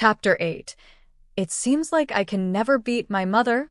Chapter 8. It seems like I can never beat my mother.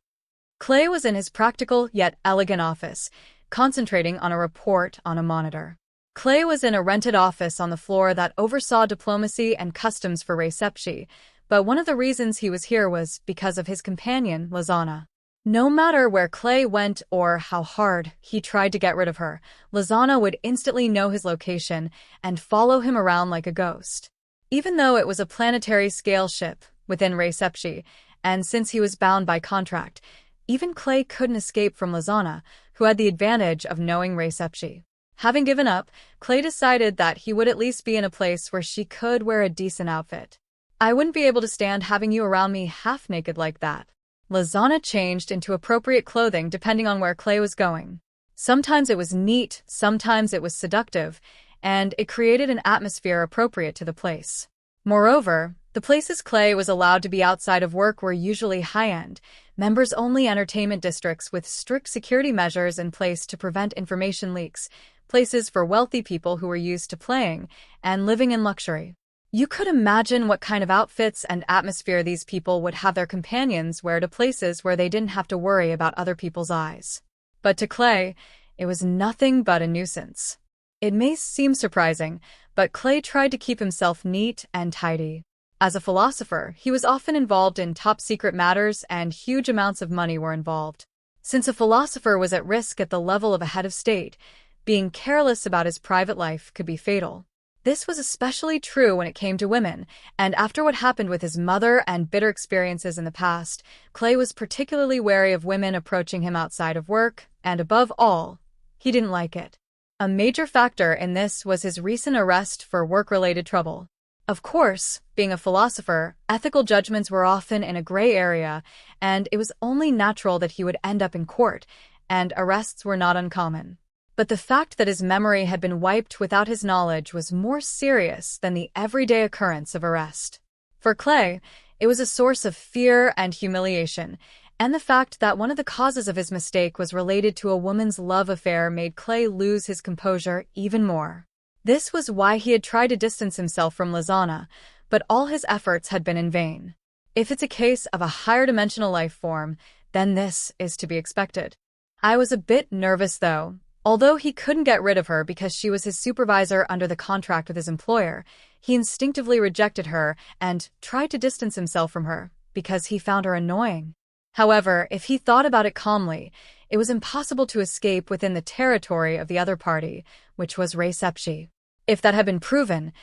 Clay was in his practical yet elegant office, concentrating on a report on a monitor. Clay was in a rented office on the floor that oversaw diplomacy and customs for Recepci, but one of the reasons he was here was because of his companion, Lizana. No matter where Clay went or how hard he tried to get rid of her, Lizana would instantly know his location and follow him around like a ghost. Even though it was a planetary-scale ship within Recepci, and since he was bound by contract, even Clay couldn't escape from Lizana, who had the advantage of knowing Recepci. Having given up, Clay decided that he would at least be in a place where she could wear a decent outfit. I wouldn't be able to stand having you around me half-naked like that. Lizana changed into appropriate clothing depending on where Clay was going. Sometimes it was neat, sometimes it was seductive, and it created an atmosphere appropriate to the place. Moreover, the places Clay was allowed to be outside of work were usually high-end, members-only entertainment districts with strict security measures in place to prevent information leaks, places for wealthy people who were used to playing and living in luxury. You could imagine what kind of outfits and atmosphere these people would have their companions wear to places where they didn't have to worry about other people's eyes. But to Clay, it was nothing but a nuisance. It may seem surprising, but Clay tried to keep himself neat and tidy. As a philosopher, he was often involved in top-secret matters and huge amounts of money were involved. Since a philosopher was at risk at the level of a head of state, being careless about his private life could be fatal. This was especially true when it came to women, and after what happened with his mother and bitter experiences in the past, Clay was particularly wary of women approaching him outside of work, and above all, he didn't like it. A major factor in this was his recent arrest for work-related trouble. Of course, being a philosopher, ethical judgments were often in a gray area, and it was only natural that he would end up in court, and arrests were not uncommon. But the fact that his memory had been wiped without his knowledge was more serious than the everyday occurrence of arrest. For Clay, it was a source of fear and humiliation, and the fact that one of the causes of his mistake was related to a woman's love affair made Clay lose his composure even more. This was why he had tried to distance himself from Lizana, but all his efforts had been in vain. If it's a case of a higher-dimensional life form, then this is to be expected. I was a bit nervous, though. Although he couldn't get rid of her because she was his supervisor under the contract with his employer, he instinctively rejected her and tried to distance himself from her because he found her annoying. However, if he thought about it calmly, it was impossible to escape within the territory of the other party, which was Recepci. If that had been proven,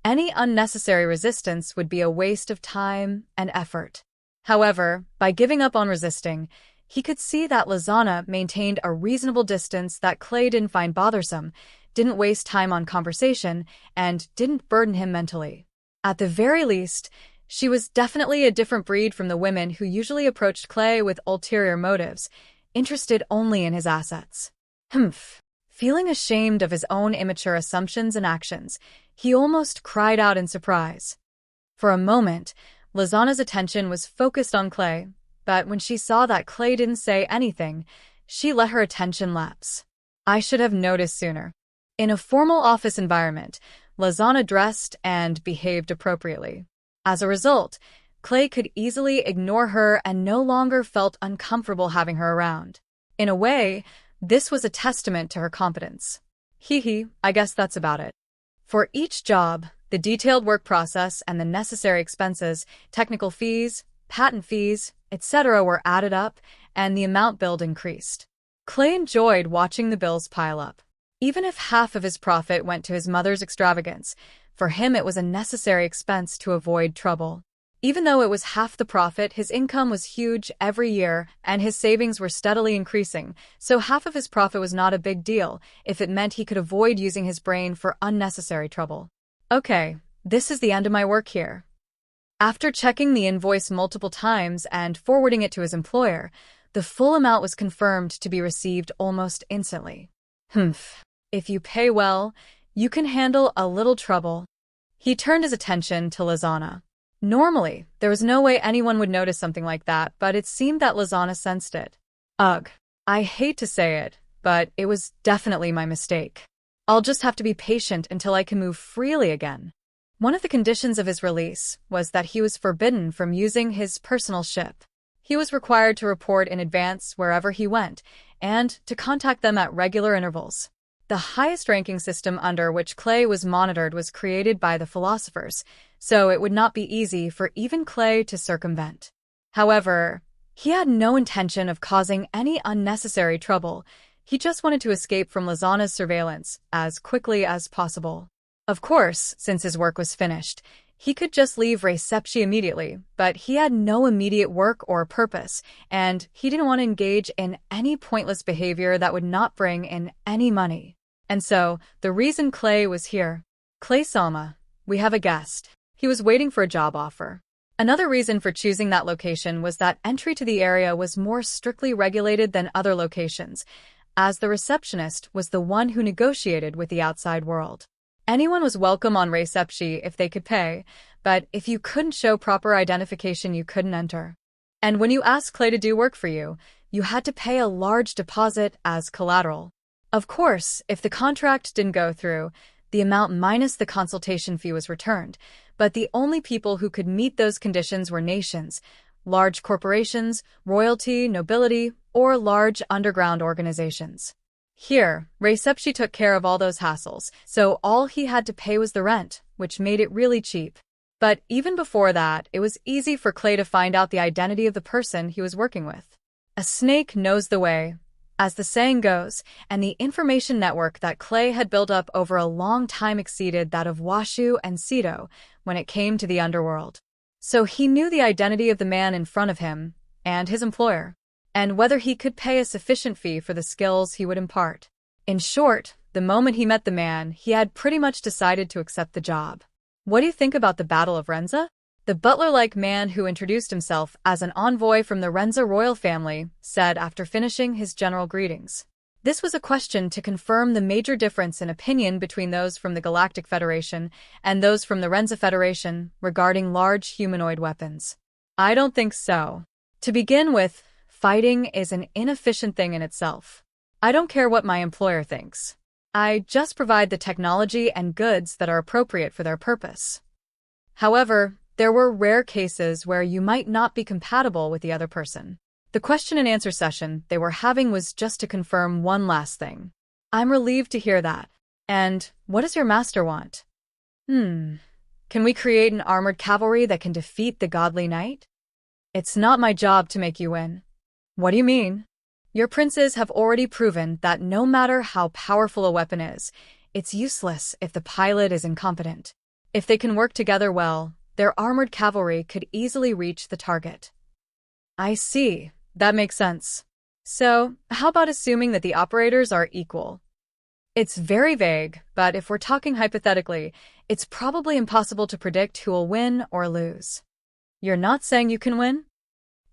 any unnecessary resistance would be a waste of time and effort. However, by giving up on resisting, he could see that Lizana maintained a reasonable distance that Clay didn't find bothersome, didn't waste time on conversation, and didn't burden him mentally. At the very least, she was definitely a different breed from the women who usually approached Clay with ulterior motives, interested only in his assets. Feeling ashamed of his own immature assumptions and actions, he almost cried out in surprise. For a moment, Lizana's attention was focused on Clay, but when she saw that Clay didn't say anything, she let her attention lapse. I should have noticed sooner. In a formal office environment, Lizana dressed and behaved appropriately. As a result, Clay could easily ignore her and no longer felt uncomfortable having her around. In a way, this was a testament to her competence. I guess that's about it. For each job, the detailed work process and the necessary expenses, technical fees, patent fees, etc. were added up, and the amount billed increased. Clay enjoyed watching the bills pile up. Even if half of his profit went to his mother's extravagance, for him it was a necessary expense to avoid trouble. Even though it was half the profit, his income was huge every year, and his savings were steadily increasing, so half of his profit was not a big deal if it meant he could avoid using his brain for unnecessary trouble. Okay, this is the end of my work here. After checking the invoice multiple times and forwarding it to his employer, the full amount was confirmed to be received almost instantly. If you pay well, you can handle a little trouble. He turned his attention to Lizana. Normally, there was no way anyone would notice something like that, but it seemed that Lizana sensed it. Ugh, I hate to say it, but it was definitely my mistake. I'll just have to be patient until I can move freely again. One of the conditions of his release was that he was forbidden from using his personal ship. He was required to report in advance wherever he went, and to contact them at regular intervals. The highest ranking system under which Clay was monitored was created by the philosophers, so it would not be easy for even Clay to circumvent. However, he had no intention of causing any unnecessary trouble. He just wanted to escape from Lizana's surveillance as quickly as possible. Of course, since his work was finished, he could just leave Reception immediately, but he had no immediate work or purpose, and he didn't want to engage in any pointless behavior that would not bring in any money. And so, the reason Clay was here. Clay-sama, we have a guest. He was waiting for a job offer. Another reason for choosing that location was that entry to the area was more strictly regulated than other locations, as the receptionist was the one who negotiated with the outside world. Anyone was welcome on Reception if they could pay, but if you couldn't show proper identification, you couldn't enter. And when you asked Clay to do work for you, you had to pay a large deposit as collateral. Of course, if the contract didn't go through, the amount minus the consultation fee was returned, but the only people who could meet those conditions were nations, large corporations, royalty, nobility, or large underground organizations. Here, Reception took care of all those hassles, so all he had to pay was the rent, which made it really cheap. But even before that, it was easy for Clay to find out the identity of the person he was working with. A snake knows the way, as the saying goes, and the information network that Clay had built up over a long time exceeded that of Washu and Sito when it came to the underworld. So he knew the identity of the man in front of him, and his employer, and whether he could pay a sufficient fee for the skills he would impart. In short, the moment he met the man, he had pretty much decided to accept the job. What do you think about the Battle of Renza? The butler-like man who introduced himself as an envoy from the Renza royal family said after finishing his general greetings. This was a question to confirm the major difference in opinion between those from the Galactic Federation and those from the Renza Federation regarding large humanoid weapons. I don't think so. To begin with, fighting is an inefficient thing in itself. I don't care what my employer thinks. I just provide the technology and goods that are appropriate for their purpose. However, there were rare cases where you might not be compatible with the other person. The question and answer session they were having was just to confirm one last thing. I'm relieved to hear that. And what does your master want? Can we create an armored cavalry that can defeat the godly knight? It's not my job to make you win. What do you mean? Your princes have already proven that no matter how powerful a weapon is, it's useless if the pilot is incompetent. If they can work together well, their armored cavalry could easily reach the target. I see. That makes sense. So, how about assuming that the operators are equal? It's very vague, but if we're talking hypothetically, it's probably impossible to predict who will win or lose. You're not saying you can win?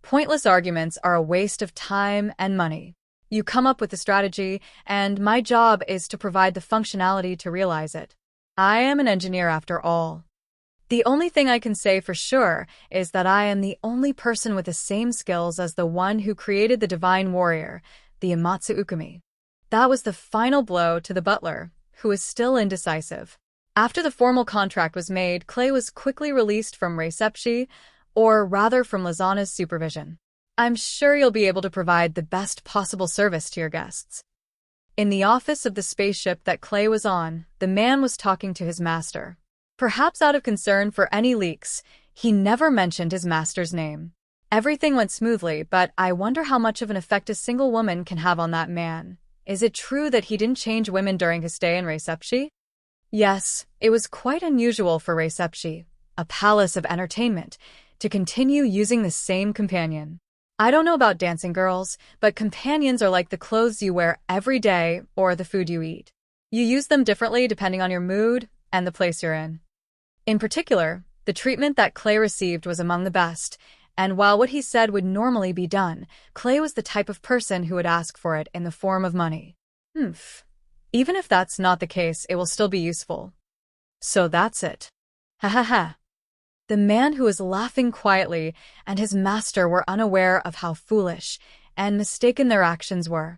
Pointless arguments are a waste of time and money. You come up with the strategy, and my job is to provide the functionality to realize it. I am an engineer after all. The only thing I can say for sure is that I am the only person with the same skills as the one who created the divine warrior, the Amatsu Ukami. That was the final blow to the butler, who was still indecisive. After the formal contract was made, Clay was quickly released from Reception, or rather from Lizana's supervision. I'm sure you'll be able to provide the best possible service to your guests. In the office of the spaceship that Clay was on, the man was talking to his master. Perhaps out of concern for any leaks, he never mentioned his master's name. Everything went smoothly, but I wonder how much of an effect a single woman can have on that man. Is it true that he didn't change women during his stay in Reception? Yes, it was quite unusual for Reception, a palace of entertainment, to continue using the same companion. I don't know about dancing girls, but companions are like the clothes you wear every day or the food you eat. You use them differently depending on your mood and the place you're in. In particular, the treatment that Clay received was among the best, and while what he said would normally be done, Clay was the type of person who would ask for it in the form of money. Even if that's not the case, it will still be useful. So that's it. Ha ha ha. The man who was laughing quietly and his master were unaware of how foolish and mistaken their actions were.